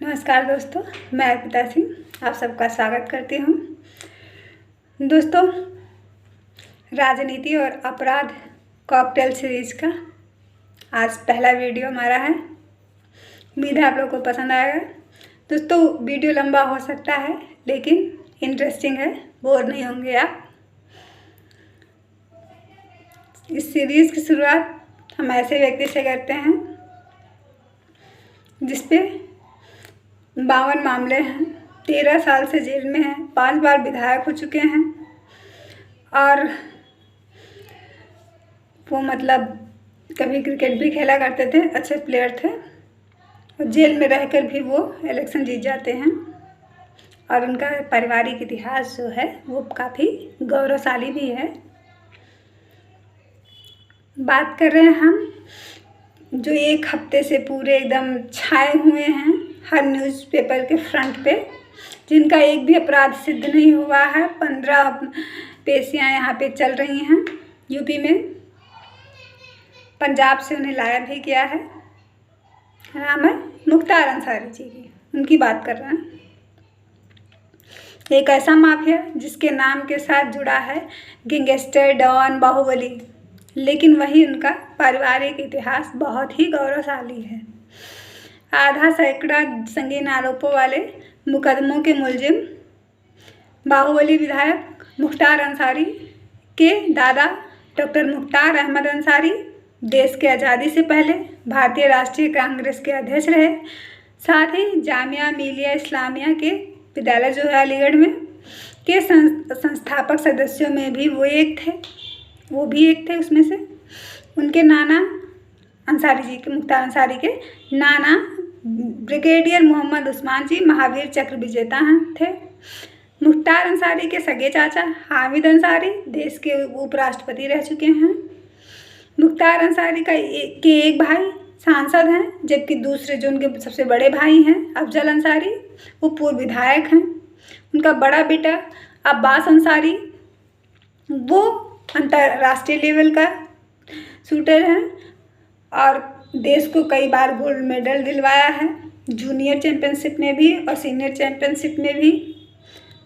नमस्कार दोस्तों, मैं अर्पिता सिंह आप सबका स्वागत करती हूँ। दोस्तों, राजनीति और अपराध कॉकटेल सीरीज का आज पहला वीडियो हमारा है। उम्मीद है आप लोगों को पसंद आएगा। दोस्तों, वीडियो लंबा हो सकता है लेकिन इंटरेस्टिंग है, बोर नहीं होंगे आप। इस सीरीज़ की शुरुआत हम ऐसे व्यक्ति से करते हैं जिसपे 52 मामले हैं, 13 साल से जेल में हैं, 5 बार विधायक हो चुके हैं और वो कभी क्रिकेट भी खेला करते थे, अच्छे प्लेयर थे और जेल में रहकर भी वो इलेक्शन जीत जाते हैं। और उनका पारिवारिक इतिहास जो है वो काफ़ी गौरवशाली भी है। बात कर रहे हैं हम जो एक हफ्ते से पूरे एकदम छाए हुए हैं हर न्यूज़पेपर के फ्रंट पे, जिनका एक भी अपराध सिद्ध नहीं हुआ है। 15 पेशियाँ यहाँ पे चल रही हैं यूपी में। पंजाब से उन्हें लाया भी गया है। नाम है मुख्तार अंसारी जी की, उनकी बात कर रहे हैं। एक ऐसा माफिया जिसके नाम के साथ जुड़ा है गैंगस्टर, डॉन, बाहुबली, लेकिन वही उनका पारिवारिक इतिहास बहुत ही गौरवशाली है। आधा सैकड़ा संगीन आरोपों वाले मुकदमों के मुलजिम बाहुबली विधायक मुख्तार अंसारी के दादा डॉक्टर मुख्तार अहमद अंसारी देश के आज़ादी से पहले भारतीय राष्ट्रीय कांग्रेस के अध्यक्ष रहे। साथ ही जामिया मिलिया इस्लामिया के विद्यालय जो है अलीगढ़ में के संस्थापक सदस्यों में भी वो भी एक थे उसमें से। उनके नाना अंसारी जी के, मुख्तार अंसारी के नाना ब्रिगेडियर मोहम्मद उस्मान जी महावीर चक्र विजेता थे। मुख्तार अंसारी के सगे चाचा हामिद अंसारी देश के उपराष्ट्रपति रह चुके हैं। मुख्तार अंसारी के एक भाई सांसद हैं, जबकि दूसरे जो उनके सबसे बड़े भाई हैं अफजल अंसारी, वो पूर्व विधायक हैं। उनका बड़ा बेटा अब्बास अंसारी वो अंतर्राष्ट्रीय लेवल का शूटर है और देश को कई बार गोल्ड मेडल दिलवाया है, जूनियर चैम्पियनशिप में भी और सीनियर चैम्पियनशिप में भी।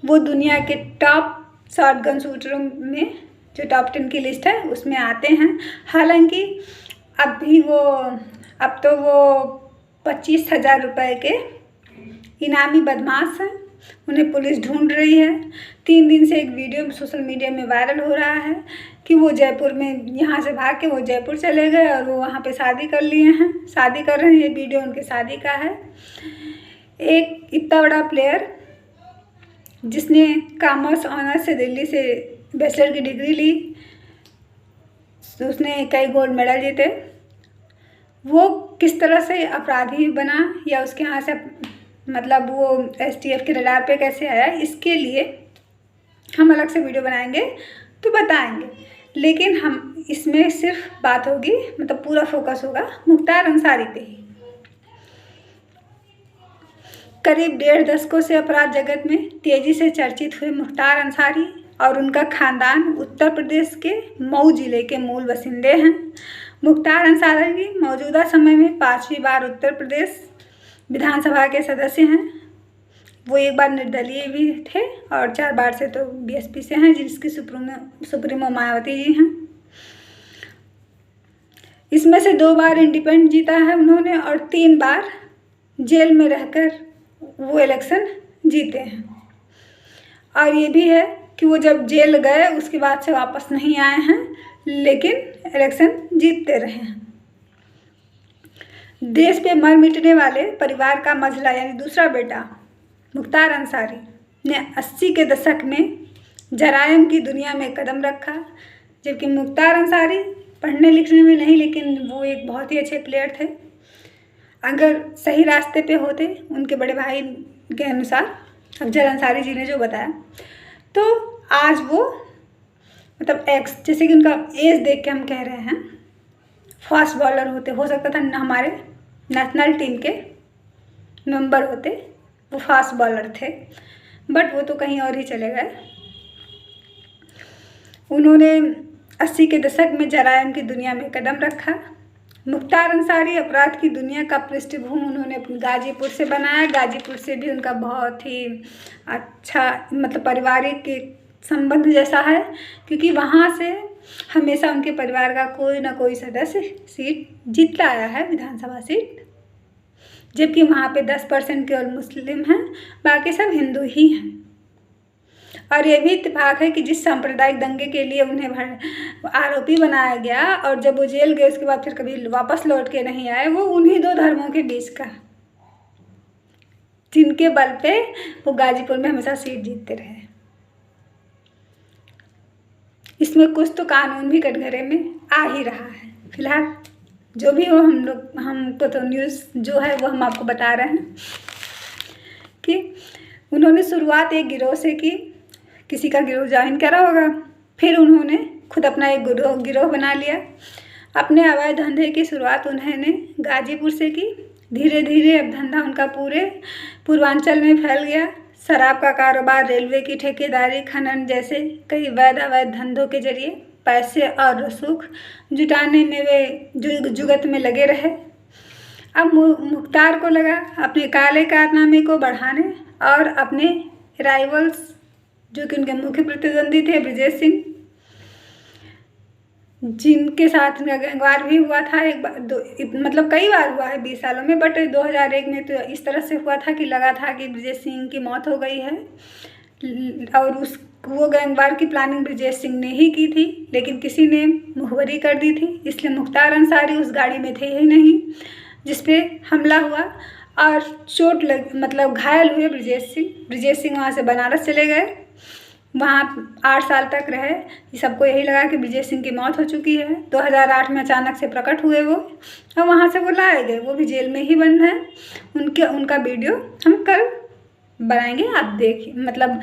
वो दुनिया के टॉप शॉटगन शूटरों में जो टॉप 10 की लिस्ट है उसमें आते हैं। हालांकि अब तो वो 25,000 रुपये के इनामी बदमाश हैं, उन्हें पुलिस ढूंढ रही है। 3 दिन से एक वीडियो सोशल मीडिया में वायरल हो रहा है कि वो जयपुर में यहाँ से भाग के वो जयपुर चले गए और वो वहाँ पे शादी कर लिए हैं, शादी कर रहे हैं। ये वीडियो उनके शादी का है। एक इतना बड़ा प्लेयर जिसने कॉमर्स ऑनर्स से दिल्ली से बैचलर की डिग्री ली, उसने कई गोल्ड मेडल जीते, वो किस तरह से अपराधी बना या उसके यहाँ से वो STF के रडार पे कैसे आया, इसके लिए हम अलग से वीडियो बनाएंगे तो बताएंगे। लेकिन हम इसमें सिर्फ बात होगी, पूरा फोकस होगा मुख्तार अंसारी पे ही। करीब 1.5 दशकों से अपराध जगत में तेजी से चर्चित हुए मुख्तार अंसारी और उनका खानदान उत्तर प्रदेश के मऊ जिले के मूल बासिंदे हैं। मुख्तार अंसारी मौजूदा समय में 5वीं बार उत्तर प्रदेश विधानसभा के सदस्य हैं। वो एक बार निर्दलीय भी थे और 4 बार से तो BSP से हैं, जिसकी सुप्रीमो मायावती जी हैं। इसमें से 2 बार इंडिपेंडेंट जीता है उन्होंने और 3 बार जेल में रहकर वो इलेक्शन जीते हैं। और ये भी है कि वो जब जेल गए उसके बाद से वापस नहीं आए हैं, लेकिन इलेक्शन जीतते रहे हैं। देश पे मर मिटने वाले परिवार का मझला यानी दूसरा बेटा मुख्तार अंसारी ने 80 के दशक में जराइम की दुनिया में कदम रखा। जबकि मुख्तार अंसारी पढ़ने लिखने में नहीं, लेकिन वो एक बहुत ही अच्छे प्लेयर थे। अगर सही रास्ते पे होते, उनके बड़े भाई के अनुसार अफजल अंसारी जी ने जो बताया, तो आज वो जैसे कि उनका एज देख के हम कह रहे हैं फास्ट बॉलर होते, हो सकता था हमारे नेशनल टीम के मेंबर होते। वो फास्ट बॉलर थे, बट वो तो कहीं और ही चले गए। उन्होंने 80 के दशक में जराइम की दुनिया में कदम रखा मुख्तार अंसारी अपराध की दुनिया का पृष्ठभूमि उन्होंने अपने गाजीपुर से बनाया। गाजीपुर से भी उनका बहुत ही अच्छा मतलब पारिवारिक संबंध जैसा है, क्योंकि वहाँ से हमेशा उनके परिवार का कोई ना कोई सदस्य सीट जीतता आया है, विधानसभा सीट, जबकि वहाँ पे 10% केवल मुस्लिम हैं, बाकी सब हिंदू ही हैं। और ये भी इत्तेफाक है कि जिस सांप्रदायिक दंगे के लिए उन्हें आरोपी बनाया गया और जब वो जेल गए उसके बाद फिर कभी वापस लौट के नहीं आए, वो उन्हीं दो धर्मों के बीच का, जिनके बल पे वो गाजीपुर में हमेशा सीट जीतते रहे। इसमें कुछ तो कानून भी कटघरे में आ ही रहा है। फिलहाल जो भी हो, हमको तो न्यूज़ जो है वो हम आपको बता रहे हैं कि उन्होंने शुरुआत एक गिरोह से की, किसी का गिरोह ज्वाइन करा होगा, फिर उन्होंने खुद अपना एक गिरोह बना लिया। अपने अवैध धंधे की शुरुआत उन्होंने गाजीपुर से की। धीरे धीरे अब धंधा उनका पूरे पूर्वांचल में फैल गया। शराब का कारोबार, रेलवे की ठेकेदारी, खनन जैसे कई वैध अवैध धंधों के जरिए पैसे और रसूख जुटाने में वे जुगत में लगे रहे। अब मुख्तार को लगा अपने काले कारनामे को बढ़ाने और अपने राइवल्स, जो कि उनके मुख्य प्रतिद्वंदी थे ब्रजेश सिंह, जिनके साथ उनका गैंगवार भी हुआ था एक बार, मतलब कई बार हुआ है 20 सालों में, बट 2001 में तो इस तरह से हुआ था कि लगा था कि ब्रजेश सिंह की मौत हो गई है और वो गैंगवार की प्लानिंग ब्रजेश सिंह ने ही की थी, लेकिन किसी ने मुखबरी कर दी थी, इसलिए मुख्तार अंसारी उस गाड़ी में थे ही नहीं जिसपे हमला हुआ और चोट लग मतलब घायल हुए ब्रजेश सिंह वहाँ से बनारस चले गए। वहाँ 8 साल तक रहे। सबको यही लगा कि ब्रजेश सिंह की मौत हो चुकी है। 2008 में अचानक से प्रकट हुए वो और वहाँ से वो लाए गए। वो भी जेल में ही बंद हैं। उनका वीडियो हम कल बनाएंगे, आप देखिए, मतलब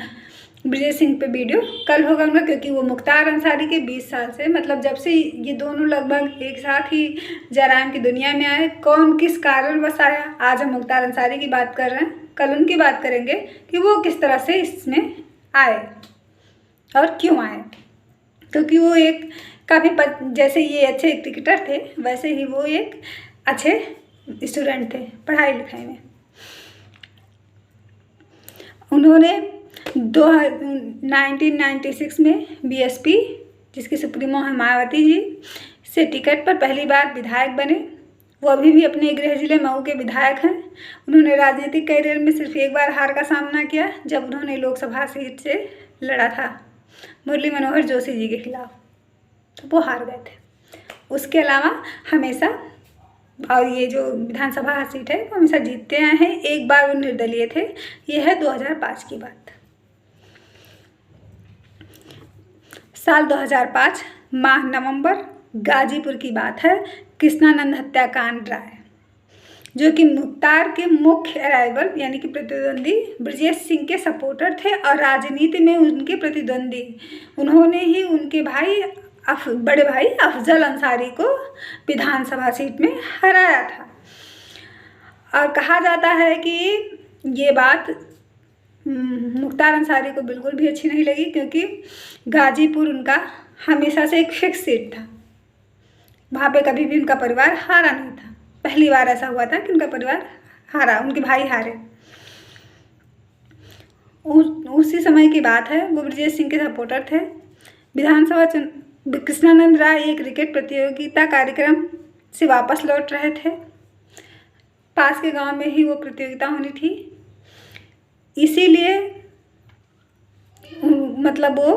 ब्रजेश सिंह पे वीडियो कल होगा उनका, क्योंकि वो मुख्तार अंसारी के 20 साल से, मतलब जब से ये दोनों लगभग एक साथ ही जराइम की दुनिया में आए, कौन किस कारणवश आया। आज हम मुख्तार अंसारी की बात कर रहे हैं, कल उनकी बात करेंगे कि वो किस तरह से इसमें आए और क्यों आए। क्योंकि वो एक काफ़ी जैसे ये अच्छे क्रिकेटर थे, वैसे ही वो एक अच्छे स्टूडेंट थे पढ़ाई लिखाई में। उन्होंने 1996 में बीएसपी, जिसकी सुप्रीमो है मायावती जी, से टिकट पर पहली बार विधायक बने। वो अभी भी अपने गृह जिले मऊ के विधायक हैं। उन्होंने राजनीतिक करियर में सिर्फ एक बार हार का सामना किया, जब उन्होंने लोकसभा सीट से लड़ा था मुरली मनोहर जोशी जी के खिलाफ, तो वो हार गए थे। उसके अलावा हमेशा, और ये जो विधानसभा सीट है वो हमेशा जीतते आए हैं। एक बार वो निर्दलीय थे। ये है 2005 की बात। साल 2005 माह नवंबर, गाजीपुर की बात है। कृष्णानंद हत्याकांड राय, जो कि मुख्तार के मुख्य राइवल यानी कि प्रतिद्वंदी ब्रजेश सिंह के सपोर्टर थे और राजनीति में उनके प्रतिद्वंदी। उन्होंने ही उनके बड़े भाई अफजल अंसारी को विधानसभा सीट में हराया था। और कहा जाता है कि ये बात मुख्तार अंसारी को बिल्कुल भी अच्छी नहीं लगी, क्योंकि गाजीपुर उनका हमेशा से एक फिक्स सीट था। वहाँ पे कभी भी उनका परिवार हारा नहीं था। पहली बार ऐसा हुआ था कि उनका परिवार हारा, उनके भाई हारे। उसी समय की बात है। वो ब्रजेश सिंह के सपोर्टर थे। विधानसभा कृष्णानंद राय एक क्रिकेट प्रतियोगिता कार्यक्रम से वापस लौट रहे थे। पास के गांव में ही वो प्रतियोगिता होनी थी, इसीलिए मतलब वो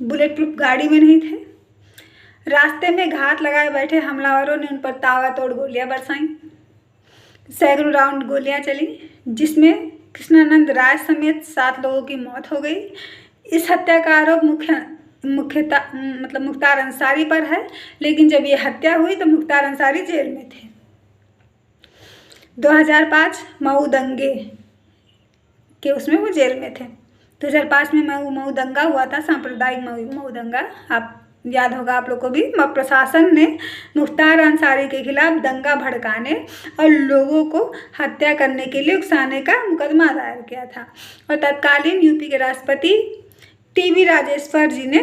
बुलेट प्रूफ गाड़ी में नहीं थे। रास्ते में घात लगाए बैठे हमलावरों ने उन पर ताबड़तोड़ गोलियां बरसाईं। सैकड़ों राउंड गोलियां चली, जिसमें कृष्णानंद राय समेत 7 लोगों की मौत हो गई। इस हत्या का आरोप मुख्यतः मतलब मुख्तार अंसारी पर है, लेकिन जब ये हत्या हुई तो मुख्तार अंसारी जेल में थे। 2005 मऊ दंगे के उसमें वो जेल में थे। 2005 में मऊ दंगा हुआ था, सांप्रदायिक मऊ दंगा। आप याद होगा आप लोग को भी। प्रशासन ने मुख्तार अंसारी के खिलाफ दंगा भड़काने और लोगों को हत्या करने के लिए उकसाने का मुकदमा दायर किया था और तत्कालीन यूपी के राष्ट्रपति टीवी राजेश्वर जी ने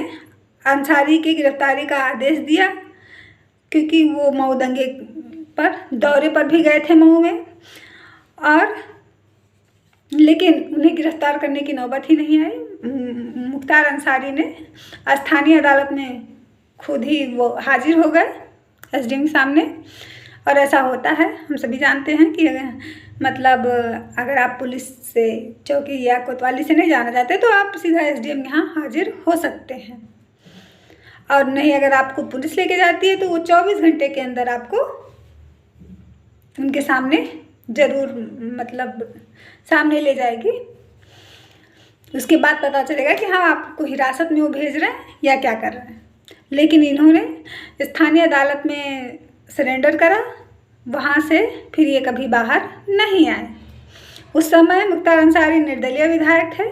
अंसारी की गिरफ्तारी का आदेश दिया। क्योंकि वो मऊ दंगे पर दौरे पर भी गए थे मऊ में, और लेकिन उन्हें गिरफ्तार करने की नौबत ही नहीं आई। मुख्तार अंसारी ने स्थानीय अदालत में खुद ही वो हाजिर हो गए एसडीएम के सामने। और ऐसा होता है, हम सभी जानते हैं कि मतलब अगर आप पुलिस से, चौकी या कोतवाली से नहीं जाना चाहते तो आप सीधा एसडीएम के यहाँ हाजिर हो सकते हैं। और नहीं, अगर आपको पुलिस लेके जाती है तो वो 24 घंटे के अंदर आपको उनके सामने ज़रूर मतलब सामने ले जाएगी। उसके बाद पता चलेगा कि हाँ, आपको हिरासत में वो भेज रहे हैं या क्या कर रहे हैं। लेकिन इन्होंने स्थानीय अदालत में सरेंडर करा, वहाँ से फिर ये कभी बाहर नहीं आए। उस समय मुख्तार अंसारी निर्दलीय विधायक थे,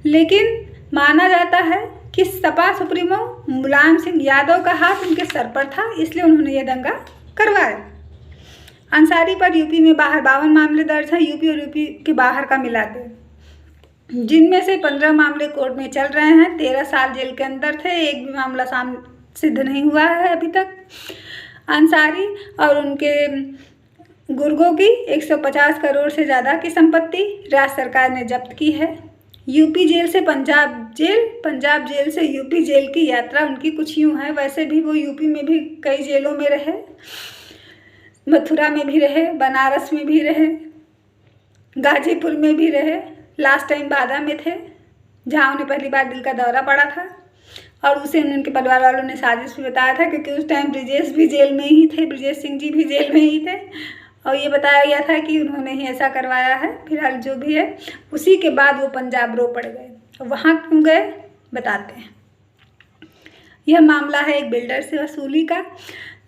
लेकिन माना जाता है कि सपा सुप्रीमो मुलायम सिंह यादव का हाथ उनके सर पर था, इसलिए उन्होंने ये दंगा करवाया। अंसारी पर यूपी में बाहर 52 मामले दर्ज हैं, यूपी और यूपी के बाहर का मिला के, जिनमें से 15 मामले कोर्ट में चल रहे हैं। 13 साल जेल के अंदर थे, एक भी मामला सिद्ध नहीं हुआ है अभी तक। अंसारी और उनके गुर्गों की 150 करोड़ से ज़्यादा की संपत्ति राज्य सरकार ने जब्त की है। यूपी जेल से पंजाब जेल, पंजाब जेल से यूपी जेल की यात्रा उनकी कुछ यूँ है। वैसे भी वो यूपी में भी कई जेलों में रहे, मथुरा में भी रहे, बनारस में भी रहे, गाजीपुर में भी रहे, लास्ट टाइम बादा में थे, जहाँ उन्हें पहली बार दिल का दौरा पड़ा था। और उसे उनके परिवार वालों ने साजिश भी बताया था, क्योंकि उस टाइम ब्रिजेश भी जेल में ही थे, ब्रिजेश सिंह जी भी जेल में ही थे, और ये बताया गया था कि उन्होंने ही ऐसा करवाया है। फिलहाल जो भी है, उसी के बाद वो पंजाब रो पड़ गए। वहाँ क्यों गए बताते हैं। यह मामला है एक बिल्डर से वसूली का,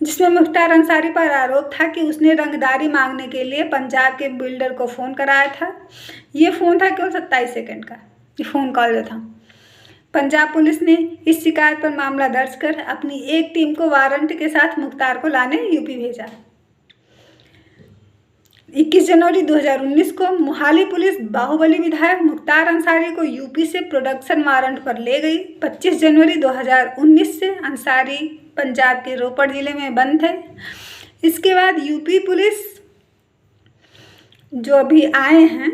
जिसमें मुख्तार अंसारी पर आरोप था कि उसने रंगदारी मांगने के लिए पंजाब के बिल्डर को फ़ोन कराया था। ये फ़ोन था केवल 27 सेकंड का, ये फ़ोन कॉल जो था। पंजाब पुलिस ने इस शिकायत पर मामला दर्ज कर अपनी एक टीम को वारंट के साथ मुख्तार को लाने यूपी भेजा। 21 जनवरी 2019 को मोहाली पुलिस बाहुबली विधायक मुख्तार अंसारी को यूपी से प्रोडक्शन वारंट पर ले गई। 25 जनवरी 2019 से अंसारी पंजाब के रोपड़ जिले में बंद थे। इसके बाद यूपी पुलिस जो अभी आए हैं,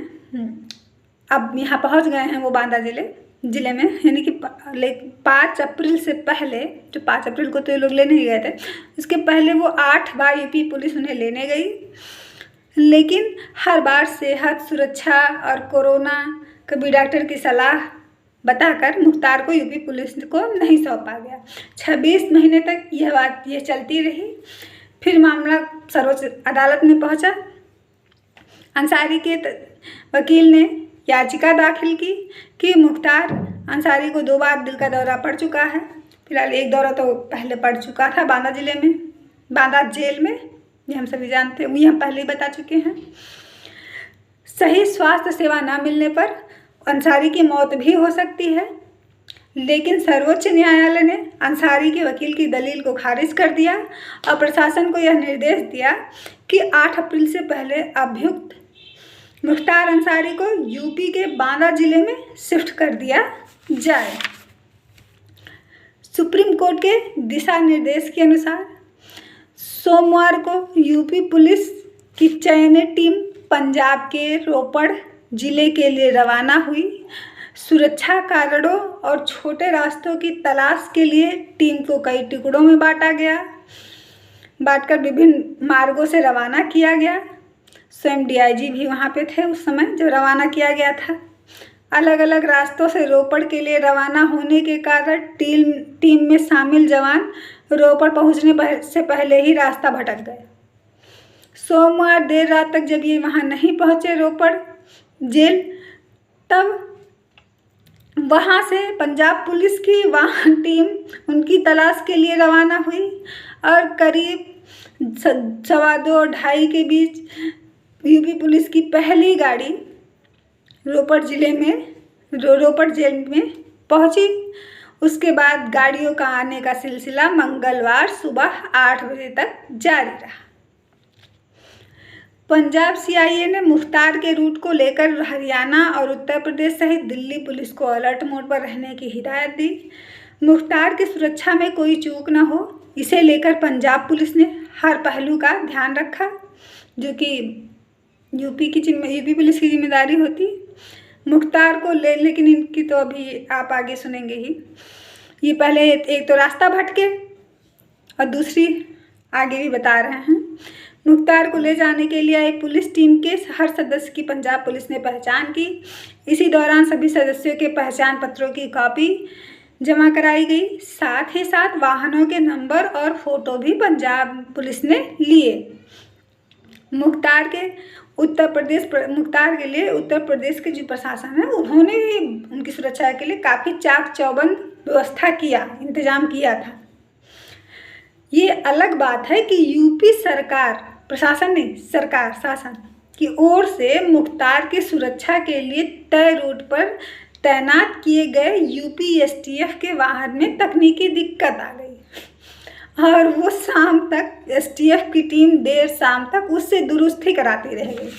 अब यहाँ पहुँच गए हैं वो बांदा जिले में, यानी कि 5 अप्रैल से पहले, जो 5 अप्रैल को तो ये लोग लेने ही गए थे, उसके पहले वो 8 बार यूपी पुलिस उन्हें लेने गई। लेकिन हर बार सेहत, सुरक्षा और कोरोना कभी डॉक्टर की सलाह बताकर मुख्तार को यूपी पुलिस को नहीं सौंपा गया। 26 महीने तक यह चलती रही। फिर मामला सर्वोच्च अदालत में पहुंचा। अंसारी के वकील ने याचिका दाखिल की कि मुख्तार अंसारी को 2 बार दिल का दौरा पड़ चुका है। फिलहाल एक दौरा तो पहले पड़ चुका था बांदा जिले में, बांदा जेल में, ये हम सभी जानते हैं, ये हम पहले ही बता चुके हैं। सही स्वास्थ्य सेवा न मिलने पर अंसारी की मौत भी हो सकती है, लेकिन सर्वोच्च न्यायालय ने अंसारी के वकील की दलील को खारिज कर दिया और प्रशासन को यह निर्देश दिया कि 8 अप्रैल से पहले अभियुक्त मुख्तार अंसारी को यूपी के बांदा जिले में शिफ्ट कर दिया जाए। सुप्रीम कोर्ट के दिशा निर्देश के अनुसार सोमवार को यूपी पुलिस की चयनित टीम पंजाब के रोपड़ जिले के लिए रवाना हुई। सुरक्षा कारणों और छोटे रास्तों की तलाश के लिए टीम को कई टुकड़ों में बांटकर विभिन्न मार्गों से रवाना किया गया। स्वयं डीआईजी भी वहाँ पे थे उस समय जब रवाना किया गया था। अलग अलग रास्तों से रोपड़ के लिए रवाना होने के कारण टीम में शामिल जवान रोपड़ पहुँचने से पहले ही रास्ता भटक गए। सोमवार देर रात तक जब ये वहाँ नहीं पहुँचे रोपड़ जेल, तब वहाँ से पंजाब पुलिस की वाहन टीम उनकी तलाश के लिए रवाना हुई और करीब 2:15-2:30 के बीच यूपी पुलिस की पहली गाड़ी रोपड़ जेल में पहुंची। उसके बाद गाड़ियों का आने का सिलसिला मंगलवार सुबह 8 बजे तक जारी रहा। पंजाब सीआईए ने मुख्तार के रूट को लेकर हरियाणा और उत्तर प्रदेश सहित दिल्ली पुलिस को अलर्ट मोड पर रहने की हिदायत दी। मुख्तार की सुरक्षा में कोई चूक न हो, इसे लेकर पंजाब पुलिस ने हर पहलू का ध्यान रखा, जो कि यूपी पुलिस की जिम्मेदारी होती। मुख्तार को लेकिन इनकी तो अभी आप आगे सुनेंगे ही। ये पहले एक तो रास्ता भटके और दूसरी आगे भी बता रहे हैं। मुख्तार को ले जाने के लिए एक पुलिस टीम के हर सदस्य की पंजाब पुलिस ने पहचान की। इसी दौरान सभी सदस्यों के पहचान पत्रों की कॉपी जमा कराई गई। साथ ही साथ वाहनों के नंबर और फोटो भी पंजाब पुलिस ने लिए। मुख्तार के लिए उत्तर प्रदेश के जो प्रशासन है उन्होंने भी उनकी सुरक्षा के लिए काफ़ी चाक चौबंद व्यवस्था किया, इंतजाम किया था। ये अलग बात है कि यूपी सरकार, प्रशासन नहीं, सरकार शासन की ओर से मुख्तार की सुरक्षा के लिए तय रूट पर तैनात किए गए यूपी एसटीएफ के वाहन में तकनीकी दिक्कत आ गई और वो शाम तक एसटीएफ की टीम देर शाम तक उससे दुरुस्ती कराती रह गई।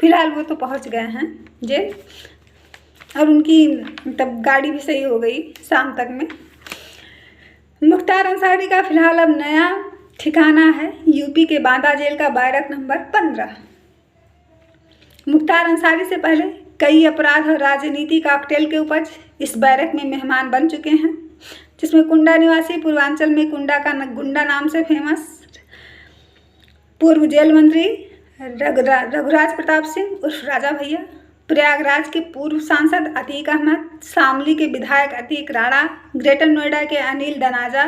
फिलहाल वो तो पहुंच गए हैं जेल और उनकी तब गाड़ी भी सही हो गई शाम तक में। मुख्तार अंसारी का फिलहाल अब नया ठिकाना है यूपी के बांदा जेल का बैरक नंबर 15। मुख्तार अंसारी से पहले कई अपराध और राजनीति कॉकटेल के उपज इस बैरक में मेहमान बन चुके हैं, जिसमें कुंडा निवासी, पूर्वांचल में गुंडा नाम से फेमस पूर्व जेल मंत्री रघुराज प्रताप सिंह उर्फ राजा भैया, प्रयागराज के पूर्व सांसद अतीक अहमद, शामली के विधायक अतीक राणा, ग्रेटर नोएडा के अनिल दनाजा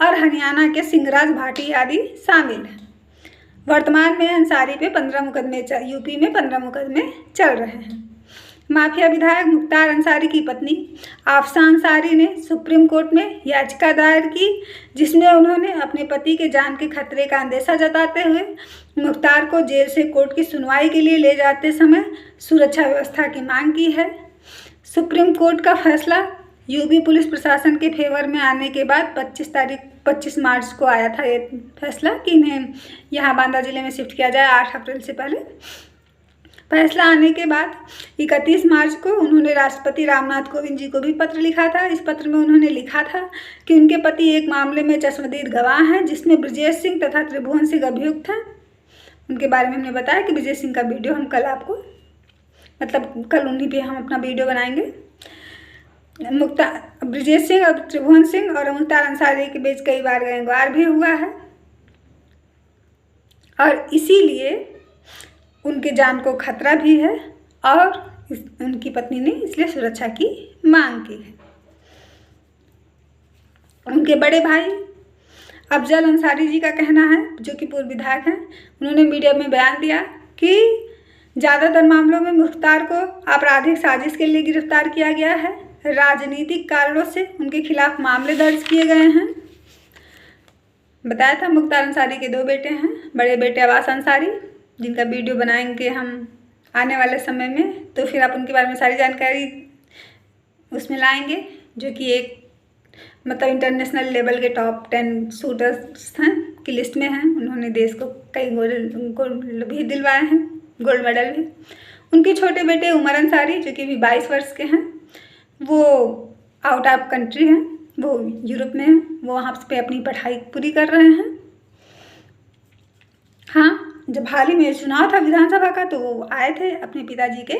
और हरियाणा के सिंहराज भाटी आदि शामिल हैं। वर्तमान में अंसारी पे 15 मुकदमे यूपी में 15 मुकदमे चल रहे हैं। माफिया विधायक मुख्तार अंसारी की पत्नी आफसा अंसारी ने सुप्रीम कोर्ट में याचिका दायर की, जिसमें उन्होंने अपने पति के जान के खतरे का अंदेशा जताते हुए मुख्तार को जेल से कोर्ट की सुनवाई के लिए ले जाते समय सुरक्षा व्यवस्था की मांग की है। सुप्रीम कोर्ट का फैसला यूपी पुलिस प्रशासन के फेवर में आने के बाद 25 मार्च को आया था ये फैसला कि इन्हें यहाँ बांदा जिले में शिफ्ट किया जाए 8 अप्रैल से पहले। फैसला आने के बाद 31 मार्च को उन्होंने राष्ट्रपति रामनाथ कोविंद जी को भी पत्र लिखा था। इस पत्र में उन्होंने लिखा था कि उनके पति एक मामले में चश्मदीद गवाह हैं, जिसमें ब्रजेश सिंह तथा त्रिभुवन सिंह अभियुक्त हैं। उनके बारे में हमने बताया कि ब्रजेश सिंह का वीडियो हम कल आपको कल उन्हीं पे हम अपना वीडियो बनाएंगे। ब्रजेश सिंह और त्रिभुवन सिंह और मुख्तार अंसारी के बीच कई बार गैंगवार भी हुआ है और इसीलिए उनके जान को खतरा भी है और उनकी पत्नी ने इसलिए सुरक्षा की मांग की है। उनके बड़े भाई अफजल अंसारी जी का कहना है, जो कि पूर्व विधायक हैं, उन्होंने मीडिया में बयान दिया कि ज़्यादातर मामलों में मुख्तार को आपराधिक साजिश के लिए गिरफ्तार किया गया है। राजनीतिक कारणों से उनके खिलाफ मामले दर्ज किए गए हैं। बताया था मुख्तार अंसारी के 2 बेटे हैं। बड़े बेटे अब्बास अंसारी, जिनका वीडियो बनाएंगे हम आने वाले समय में, तो फिर आप उनके बारे में सारी जानकारी उसमें लाएंगे, जो कि एक इंटरनेशनल लेवल के टॉप 10 शूटर्स हैं की लिस्ट में हैं। उन्होंने देश को कई गोल्ड भी दिलवाए हैं, गोल्ड मेडल भी। उनके छोटे बेटे उमर अंसारी, जो कि भी 22 वर्ष के हैं, वो आउट ऑफ कंट्री हैं, वो यूरोप में हैं, वो वहाँ पे अपनी पढ़ाई पूरी कर रहे हैं। हाँ, जब हाल ही में चुनाव था विधानसभा का, तो वो आए थे अपने पिताजी के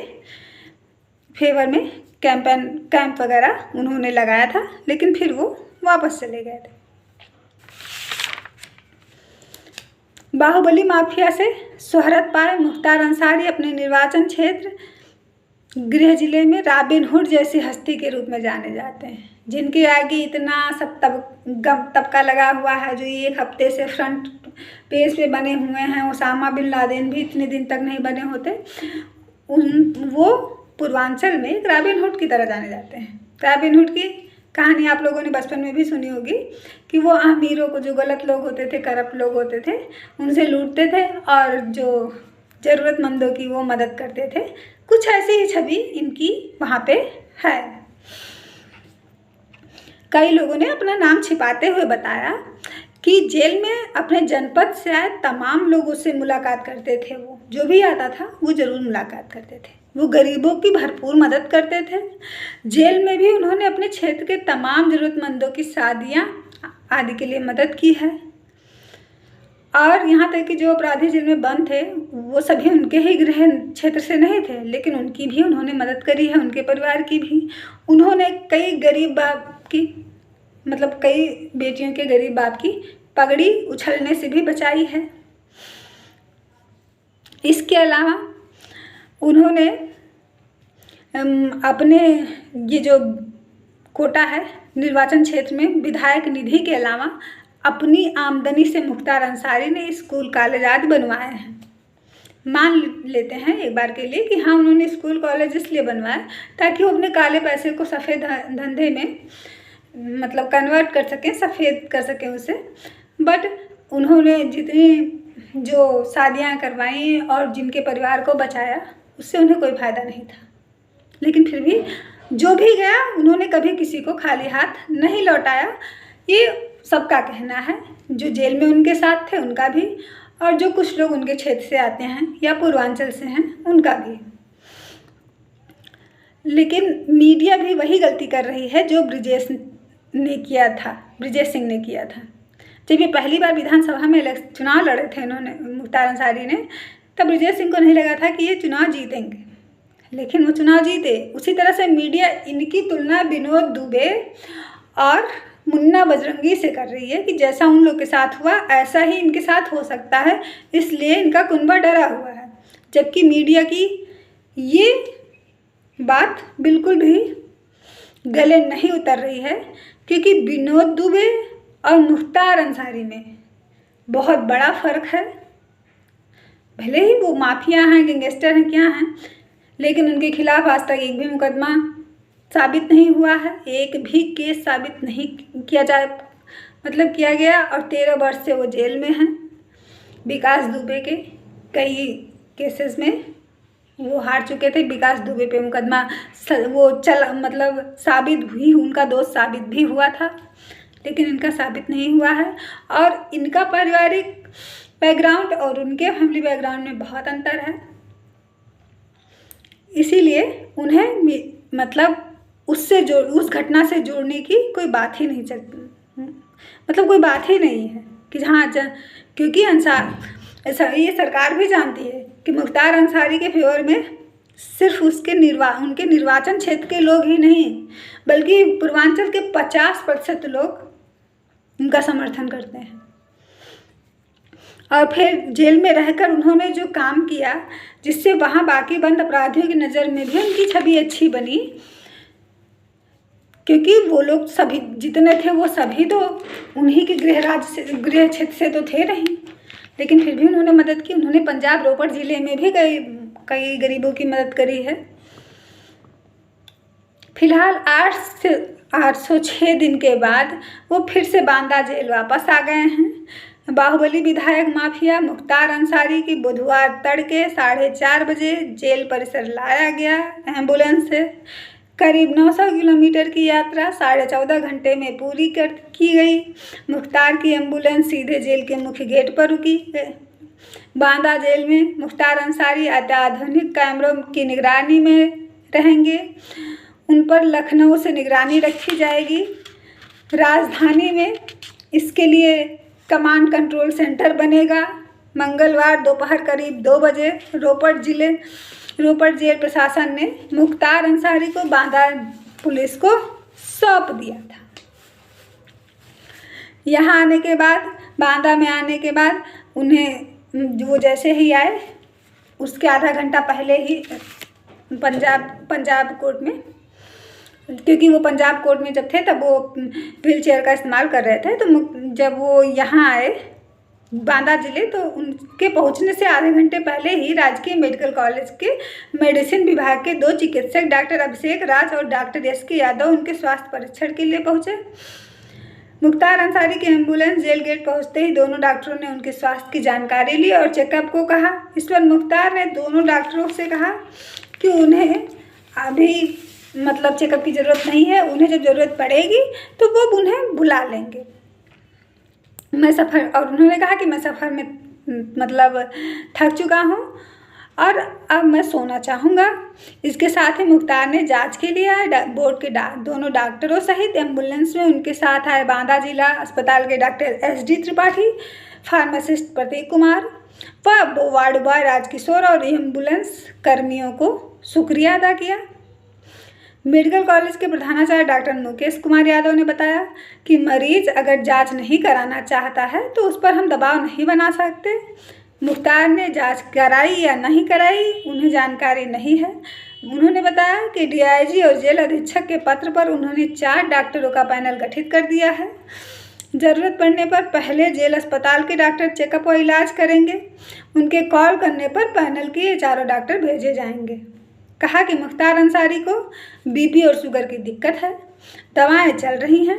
फेवर में, कैंप वगैरह उन्होंने लगाया था, लेकिन फिर वो वापस चले गए थे। बाहुबली माफिया से शोहरत पाए मुख्तार अंसारी अपने निर्वाचन क्षेत्र गृह जिले में रॉबिनहुड जैसी हस्ती के रूप में जाने जाते हैं, जिनके आगे इतना सब तबका लगा हुआ है, जो एक हफ्ते से फ्रंट पेज पे बने हुए हैं। ओसामा बिन लादेन भी इतने दिन तक नहीं बने होते। वो पूर्वांचल में एक रॉबिनहुड की तरह जाने जाते हैं। रॉबिनहुड की कहानी आप लोगों ने बचपन में भी सुनी होगी कि वो अमीरों को, जो गलत लोग होते थे, करप्ट लोग होते थे, उनसे लूटते थे और जो ज़रूरतमंदों की वो मदद करते थे। कुछ ऐसी ही छवि इनकी वहाँ पे है। कई लोगों ने अपना नाम छिपाते हुए बताया कि जेल में अपने जनपद से आए तमाम लोगों से मुलाकात करते थे। वो जो भी आता था वो ज़रूर मुलाकात करते थे। वो गरीबों की भरपूर मदद करते थे। जेल में भी उन्होंने अपने क्षेत्र के तमाम ज़रूरतमंदों की शादियाँ आदि के लिए मदद की है। और यहाँ तक कि जो अपराधी जेल में बंद थे वो सभी उनके ही गृह क्षेत्र से नहीं थे, लेकिन उनकी भी उन्होंने मदद करी है, उनके परिवार की भी। उन्होंने कई गरीब बाप की मतलब कई बेटियों के गरीब बाप की पगड़ी उछलने से भी बचाई है। इसके अलावा उन्होंने अपने ये जो कोटा है निर्वाचन क्षेत्र में विधायक निधि के अलावा अपनी आमदनी से मुख्तार अंसारी ने स्कूल कॉलेज आदि बनवाए हैं। मान लेते हैं एक बार के लिए कि हाँ उन्होंने स्कूल कॉलेज इसलिए बनवाए ताकि वो अपने काले पैसे को सफ़ेद धंधे में मतलब कन्वर्ट कर सकें, सफ़ेद कर सकें उसे। बट उन्होंने जितनी जो शादियाँ करवाई और जिनके परिवार को बचाया उससे उन्हें कोई फ़ायदा नहीं था। लेकिन फिर भी जो भी गया उन्होंने कभी किसी को खाली हाथ नहीं लौटाया। ये सबका कहना है, जो जेल में उनके साथ थे उनका भी, और जो कुछ लोग उनके क्षेत्र से आते हैं या पूर्वांचल से हैं उनका भी। लेकिन मीडिया भी वही गलती कर रही है जो ब्रिजेश सिंह ने किया था। जब ये पहली बार विधानसभा में चुनाव लड़े थे इन्होंने, मुख्तार अंसारी ने, तब ब्रिजेश सिंह को नहीं लगा था कि ये चुनाव जीतेंगे, लेकिन वो चुनाव जीते। उसी तरह से मीडिया इनकी तुलना विनोद दुबे और मुन्ना बजरंगी से कर रही है कि जैसा उन लोग के साथ हुआ ऐसा ही इनके साथ हो सकता है, इसलिए इनका कुनबा डरा हुआ है। जबकि मीडिया की ये बात बिल्कुल भी गले नहीं उतर रही है, क्योंकि विनोद दुबे और मुख्तार अंसारी में बहुत बड़ा फ़र्क है। भले ही वो माफिया हैं, गैंगस्टर हैं, क्या हैं, लेकिन उनके खिलाफ आज तक एक भी मुकदमा साबित नहीं हुआ है, एक भी केस साबित नहीं किया गया। और 13 वर्ष से वो जेल में हैं। विकास दुबे के कई केसेस में वो हार चुके थे। विकास दुबे पे मुकदमा वो साबित हुई, उनका दोष साबित भी हुआ था, लेकिन इनका साबित नहीं हुआ है। और इनका पारिवारिक बैकग्राउंड और उनके फैमिली बैकग्राउंड में बहुत अंतर है, इसीलिए उन्हें उस घटना से जोड़ने की कोई बात ही नहीं चलती, कोई बात ही नहीं है कि जहाँ क्योंकि ये सरकार भी जानती है कि मुख्तार अंसारी के फेवर में सिर्फ उनके निर्वाचन क्षेत्र के लोग ही नहीं बल्कि पूर्वांचल के 50% लोग उनका समर्थन करते हैं। और फिर जेल में रहकर उन्होंने जो काम किया जिससे वहाँ बाकी बंद अपराधियों की नज़र में भी उनकी छवि अच्छी बनी, क्योंकि वो लोग सभी जितने थे वो सभी तो उन्हीं के गृह क्षेत्र से तो थे नहीं, लेकिन फिर भी उन्होंने मदद की। उन्होंने पंजाब रोपड़ ज़िले में भी कई गरीबों की मदद करी है। फिलहाल 806 दिन के बाद वो फिर से बांदा जेल वापस आ गए हैं। बाहुबली विधायक माफिया मुख्तार अंसारी की बुधवार तड़के 4:30 बजे जेल परिसर लाया गया एम्बुलेंस से। करीब 900 किलोमीटर की यात्रा 14.5 घंटे में पूरी की गई। मुख्तार की एम्बुलेंस सीधे जेल के मुख्य गेट पर रुकी। बांदा जेल में मुख्तार अंसारी अत्याधुनिक कैमरों की निगरानी में रहेंगे। उन पर लखनऊ से निगरानी रखी जाएगी। राजधानी में इसके लिए कमांड कंट्रोल सेंटर बनेगा। मंगलवार दोपहर करीब 2 बजे रोपड़ जेल प्रशासन ने मुख्तार अंसारी को बांदा पुलिस को सौंप दिया था। यहाँ आने के बाद, बांदा में आने के बाद उन्हें वो जैसे ही आए उसके आधा घंटा पहले ही पंजाब कोर्ट में, क्योंकि वो पंजाब कोर्ट में जब थे तब वो व्हील चेयर का इस्तेमाल कर रहे थे, तो जब वो यहाँ आए बांदा जिले तो उनके पहुँचने से आधे घंटे पहले ही राजकीय मेडिकल कॉलेज के मेडिसिन विभाग के 2 चिकित्सक डॉक्टर अभिषेक राज और डॉक्टर एस.के. यादव उनके स्वास्थ्य परीक्षण के लिए पहुँचे। मुख्तार अंसारी की एम्बुलेंस जेल गेट पहुँचते ही दोनों डॉक्टरों ने उनके स्वास्थ्य की जानकारी ली और चेकअप को कहा। इस पर मुख्तार ने दोनों डॉक्टरों से कहा कि उन्हें अभी चेकअप की ज़रूरत नहीं है, उन्हें जब ज़रूरत पड़ेगी तो वो उन्हें बुला लेंगे। और उन्होंने कहा कि मैं सफ़र में थक चुका हूँ और अब मैं सोना चाहूँगा। इसके साथ ही मुख्तार ने जांच के लिए आए बोर्ड के दोनों डॉक्टरों सहित एम्बुलेंस में उनके साथ आए बांदा जिला अस्पताल के डॉक्टर SD त्रिपाठी, फार्मासिस्ट प्रतीक कुमार व वार्ड बॉय राजकिशोर और एम्बुलेंस कर्मियों को शुक्रिया अदा किया। मेडिकल कॉलेज के प्रधानाचार्य डॉक्टर मुकेश कुमार यादव ने बताया कि मरीज अगर जांच नहीं कराना चाहता है तो उस पर हम दबाव नहीं बना सकते। मुख्तार ने जांच कराई या नहीं कराई उन्हें जानकारी नहीं है। उन्होंने बताया कि DIG और जेल अधीक्षक के पत्र पर उन्होंने 4 डॉक्टरों का पैनल गठित कर दिया है। ज़रूरत पड़ने पर पहले जेल अस्पताल के डॉक्टर चेकअप और इलाज करेंगे। उनके कॉल करने पर पैनल के ये 4 डॉक्टर भेजे जाएंगे। कहा कि मुख्तार अंसारी को BP और शुगर की दिक्कत है, दवाएं चल रही हैं।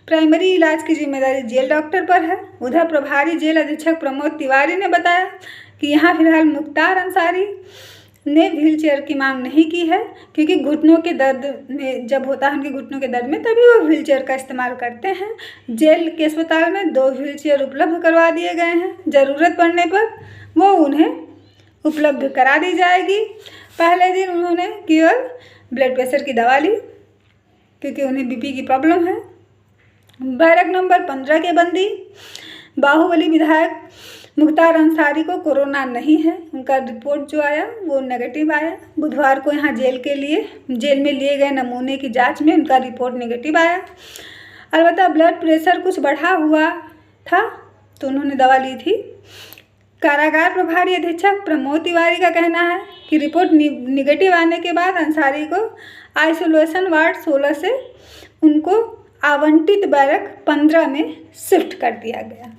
प्राइमरी इलाज की जिम्मेदारी जेल डॉक्टर पर है। उधर प्रभारी जेल अधीक्षक प्रमोद तिवारी ने बताया कि यहाँ फिलहाल मुख्तार अंसारी ने व्हीलचेयर की मांग नहीं की है, क्योंकि घुटनों के दर्द में जब होता है उनके घुटनों के दर्द में तभी वो व्हीलचेयर का इस्तेमाल करते हैं। जेल के अस्पताल में 2 व्हीलचेयर उपलब्ध करवा दिए गए हैं। ज़रूरत पड़ने पर वो उन्हें उपलब्ध करा दी जाएगी। पहले दिन उन्होंने केवल ब्लड प्रेशर की दवा ली क्योंकि उन्हें BP की प्रॉब्लम है। बैरक नंबर 15 के बंदी बाहुबली विधायक मुख्तार अंसारी को कोरोना नहीं है। उनका रिपोर्ट जो आया वो नेगेटिव आया। बुधवार को यहाँ जेल में लिए गए नमूने की जांच में उनका रिपोर्ट नेगेटिव आया। अलबत्ता ब्लड प्रेशर कुछ बढ़ा हुआ था तो उन्होंने दवा ली थी। कारागार प्रभारी अधीक्षक प्रमोद तिवारी का कहना है कि रिपोर्ट निगेटिव आने के बाद अंसारी को आइसोलेशन वार्ड 16 से उनको आवंटित बैरक 15 में शिफ्ट कर दिया गया।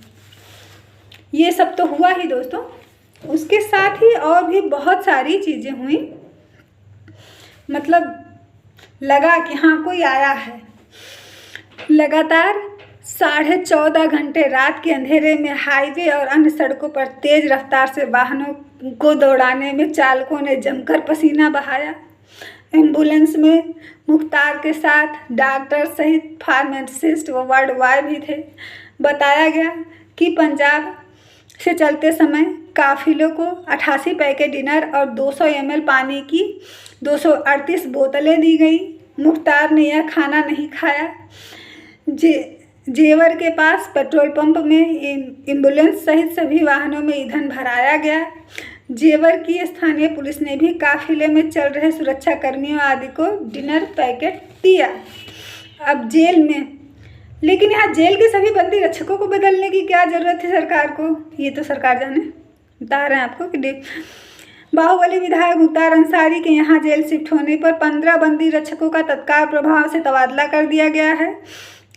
ये सब तो हुआ ही दोस्तों। उसके साथ ही और भी बहुत सारी चीज़ें हुई। मतलब लगा कि हाँ कोई आया है। लगातार 14.5 घंटे रात के अंधेरे में हाईवे और अन्य सड़कों पर तेज रफ्तार से वाहनों को दौड़ाने में चालकों ने जमकर पसीना बहाया। एम्बुलेंस में मुख्तार के साथ डॉक्टर सहित फार्मासिस्ट व वार्ड बॉय भी थे। बताया गया कि पंजाब से चलते समय काफिलों को 88 पैकेट डिनर और 200 ml पानी की 238 बोतलें दी गई। मुख्तार ने यह खाना नहीं खाया। जेवर के पास पेट्रोल पंप में एम्बुलेंस सहित सभी वाहनों में ईंधन भराया गया। जेवर की स्थानीय पुलिस ने भी काफिले में चल रहे सुरक्षा कर्मियों आदि को डिनर पैकेट दिया। अब जेल में, लेकिन यहाँ जेल के सभी बंदी रक्षकों को बदलने की क्या ज़रूरत थी सरकार को, ये तो सरकार जाने। बता रहे हैं आपको कि बाहुबली विधायक मुख्तार अंसारी के यहाँ जेल शिफ्ट होने पर 15 बंदी रक्षकों का तत्काल प्रभाव से तबादला कर दिया गया है।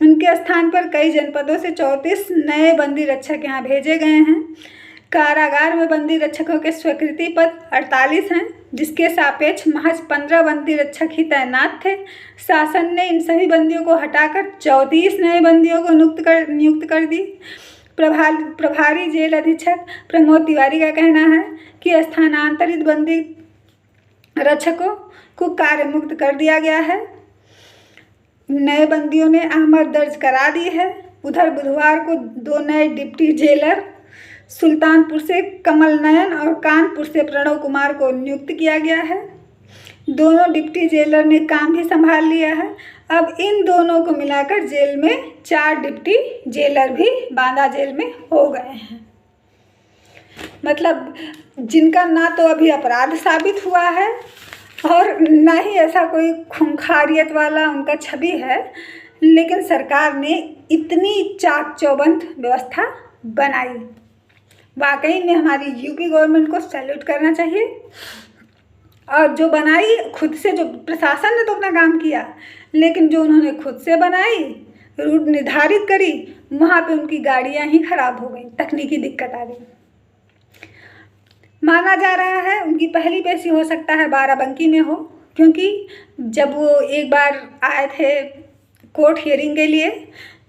उनके स्थान पर कई जनपदों से 34 नए बंदी रक्षक यहाँ भेजे गए हैं। कारागार में बंदी रक्षकों के स्वीकृति पद 48 हैं, जिसके सापेक्ष महज 15 बंदी रक्षक ही तैनात थे। शासन ने इन सभी बंदियों को हटाकर 34 नए बंदियों को नियुक्त कर दी। प्रभारी जेल अधीक्षक प्रमोद तिवारी का कहना है कि स्थानांतरित बंदी रक्षकों को कार्य मुक्त कर दिया गया है। नए बंदियों ने आमद दर्ज करा दी है। उधर बुधवार को 2 नए डिप्टी जेलर सुल्तानपुर से कमल नयन और कानपुर से प्रणव कुमार को नियुक्त किया गया है। दोनों डिप्टी जेलर ने काम भी संभाल लिया है। अब इन दोनों को मिलाकर जेल में 4 डिप्टी जेलर भी बांदा जेल में हो गए हैं। मतलब जिनका ना तो अभी अपराध साबित हुआ है और ना ही ऐसा कोई खूंखारियत वाला उनका छवि है, लेकिन सरकार ने इतनी चाक चौबंद व्यवस्था बनाई। वाकई में हमारी यूपी गवर्नमेंट को सैल्यूट करना चाहिए। और जो बनाई खुद से, जो प्रशासन ने तो अपना काम किया, लेकिन जो उन्होंने खुद से बनाई, रूट निर्धारित करी, वहाँ पे उनकी गाड़ियाँ ही खराब हो गई, तकनीकी दिक्कत आ गई। माना जा रहा है उनकी पहली पेशी हो सकता है बाराबंकी में हो, क्योंकि जब वो एक बार आए थे कोर्ट हियरिंग के लिए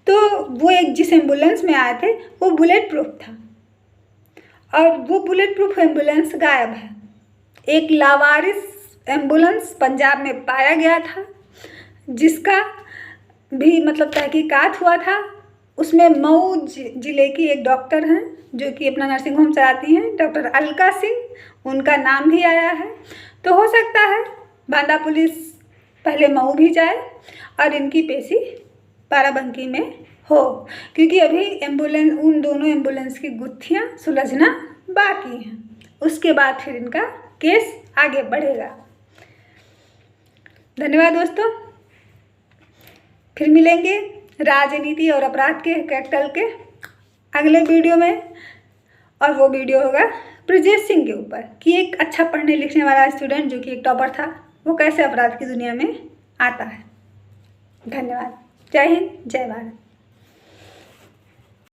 तो वो एक जिस एम्बुलेंस में आए थे वो बुलेट प्रूफ था और वो बुलेट प्रूफ एम्बुलेंस गायब है। एक लावारिस एम्बुलेंस पंजाब में पाया गया था, जिसका भी मतलब तहकीकात हुआ था। उसमें मऊ जिले की एक डॉक्टर हैं जो कि अपना नर्सिंग होम चलाती हैं, डॉक्टर अलका सिंह, उनका नाम भी आया है। तो हो सकता है बांदा पुलिस पहले मऊ भी जाए और इनकी पेशी बाराबंकी में हो, क्योंकि अभी एम्बुलेंस, उन दोनों एम्बुलेंस की गुत्थियाँ सुलझना बाकी हैं। उसके बाद फिर इनका केस आगे बढ़ेगा। धन्यवाद दोस्तों, फिर मिलेंगे राजनीति और अपराध के कैरेक्टर के अगले वीडियो में। और वो वीडियो होगा ब्रजेश सिंह के ऊपर कि एक अच्छा पढ़ने लिखने वाला स्टूडेंट जो कि एक टॉपर था, वो कैसे अपराध की दुनिया में आता है। धन्यवाद। जय हिंद, जय भारत।